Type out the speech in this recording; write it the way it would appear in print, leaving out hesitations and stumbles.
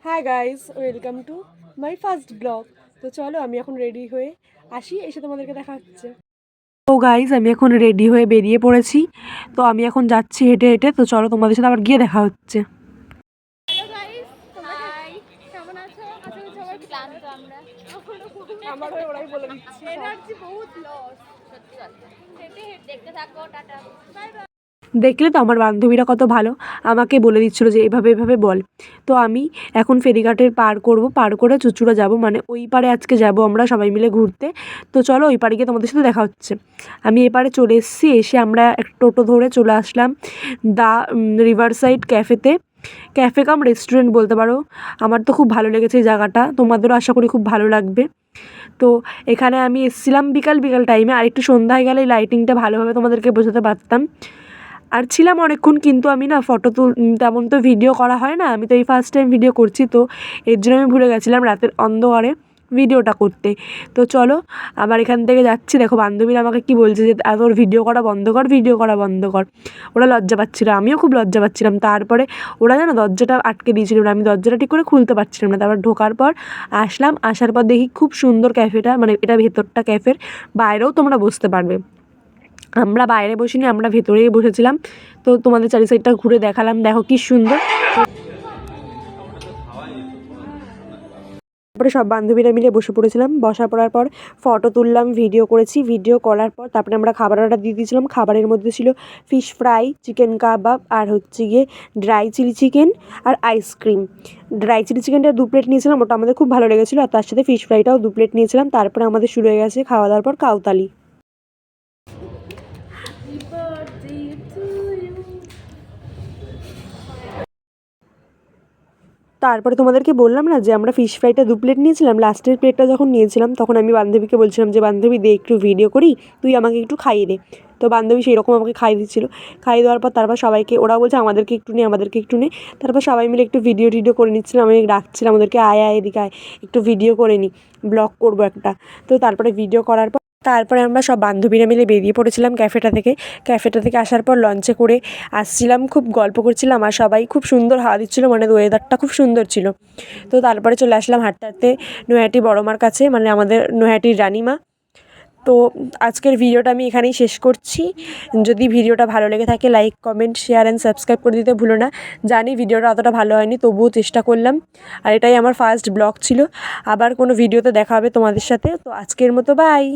Hi guys, welcome to my first blog. তো চলো আমি এখন রেডি হয়ে আসি, এসে তোমাদেরকে দেখা হচ্ছে। তো গাইস আমি এখন রেডি হয়ে বেরিয়ে পড়েছি। তো আমি এখন যাচ্ছি হেঁটে হেঁটে। তো চলো তোমাদের সাথে আবার গিয়ে দেখা হচ্ছে। হ্যালো গাইস, হাই, কেমন আছো? আজকে সবাই ক্লান্ত আমরা। আমার হয়ে ওরাই বলে দিচ্ছি। এনার্জি বহুত লস, সত্যি কথা। হেঁটে হেঁটে দেখতে থাকো, টাটা, বাই বাই। দেখলে তো আমার বান্ধবীরা কত ভালো, আমাকে বলে দিচ্ছিলো যে এভাবে এভাবে বল। তো আমি এখন ফেরিঘাটের পার করব, পার করে চুঁচুড়া যাব, মানে ওই পারে আজকে যাব আমরা সবাই মিলে ঘুরতে। তো চলো ওই পারে গিয়ে তোমাদের সাথে দেখা হচ্ছে। আমি এপারে চলে এসেছি, এসে আমরা একটা টোটো ধরে চলে আসলাম দ্য রিভার সাইড ক্যাফেতে। ক্যাফে কাম রেস্টুরেন্ট বলতে পারো। আমার তো খুব ভালো লেগেছে এই জায়গাটা, তোমাদেরও আশা করি খুব ভালো লাগবে। তো এখানে আমি এসেছিলাম বিকাল বিকাল টাইমে, আর একটু সন্ধ্যায় গেলে লাইটিংটা ভালোভাবে তোমাদেরকে বোঝাতে পারতাম। আর ছিলাম অনেকক্ষণ, কিন্তু আমি না তেমন তো ভিডিও করা হয় না, আমি তো এই ফার্স্ট টাইম ভিডিও করছি, তো এর জন্য আমি ভুলে গেছিলাম রাতের অন্ধকারে ভিডিওটা করতে। তো চলো আবার এখান থেকে যাচ্ছি। দেখো বান্ধবীরা আমাকে কি বলছে যে তোর ভিডিও করা বন্ধ কর, ভিডিও করা বন্ধ কর। ওরা লজ্জা পাচ্ছিলো, আমিও খুব লজ্জা পাচ্ছিলাম। তারপরে ওরা যেন দরজাটা আটকে দিয়েছিল, আমি দরজাটা ঠিক করে খুলতে পারছিলাম না। তারপর ঢোকার পর আসলাম, আসার পর দেখি খুব সুন্দর ক্যাফেটা, মানে এটা ভেতরটা ক্যাফের, বাইরেও তোমরা বসতে পারবে। আমরা বাইরে বসিনি, আমরা ভেতরেই বসেছিলাম। তো তোমাদের চারি সাইডটা ঘুরে দেখালাম, দেখো কি সুন্দর। তারপরে সব বান্ধবীরা মিলে বসে পড়েছিলাম, বসা পড়ার পর ফটো তুললাম, ভিডিও করেছি। ভিডিও করার পর তারপরে আমরা খাবার অর্ডার দিয়ে দিয়েছিলাম। খাবারের মধ্যে ছিল ফিশ ফ্রাই, চিকেন কাবাব, আর হচ্ছে গিয়ে ড্রাই চিলি চিকেন আর আইসক্রিম। ড্রাই চিলি চিকেনটা 2 প্লেট নিয়েছিলাম, ওটা আমাদের খুব ভালো লেগেছিলো। আর তার সাথে ফিশ ফ্রাইটাও 2 প্লেট নিয়েছিলাম। তারপরে আমাদের শুরু হয়ে গেছে খাওয়া দাওয়ার পর কাউতালি। তারপরে তোমাদেরকে বললাম না যে আমরা ফিশ ফ্রাইটা 2 প্লেট নিয়েছিলাম। লাস্টের প্লেটটা যখন নিয়েছিলাম তখন আমি বান্ধবীকে বলছিলাম যে বান্ধবী দে একটু ভিডিও করি, তুই আমাকে একটু খাইয়ে দে। তো বান্ধবী সেই রকম আমাকে খাইয়ে দিচ্ছিলো। খাইয়ে দেওয়ার পর তারপর সবাইকে ওরা বলছে আমাদেরকে একটু নে, আমাদেরকে একটু নে। তারপর সবাই মিলে একটু ভিডিও টিডিও করে নিচ্ছিলাম। আমি ডাকছিলাম ওদেরকে, আয় আয় এদিকে আয়, একটু ভিডিও করে নিই, ব্লগ করবো একটা। তো তারপরে ভিডিও করার পর তারপরে আমরা সব বান্ধবীরা মিলে বেরিয়ে পড়েছিলাম ক্যাফেটা থেকে। ক্যাফেটা থেকে আসার পর লঞ্চে করে আসছিলাম, খুব গল্প করছিলাম আর সবাই খুব সুন্দর হাওয়া দিচ্ছিলো, মানে ওয়েদারটা খুব সুন্দর ছিল। তো তারপরে চলে আসলাম হাঁটতে হাঁটতে নৈহাটি বড় মার কাছে, মানে আমাদের নৈহাটির রানীমা। তো আজকের ভিডিওটা আমি এখানেই শেষ করছি। যদি ভিডিওটা ভালো লেগে থাকে like comment share and subscribe করে দিতে ভুলো না। জানি ভিডিওটা অতটা ভালো হয়নি, তবুও চেষ্টা করলাম। আর এটাই আমার ফার্স্ট ব্লগ ছিল। আবার কোনো ভিডিওতে দেখা হবে তোমাদের সাথে। তো আজকের মতো বাই।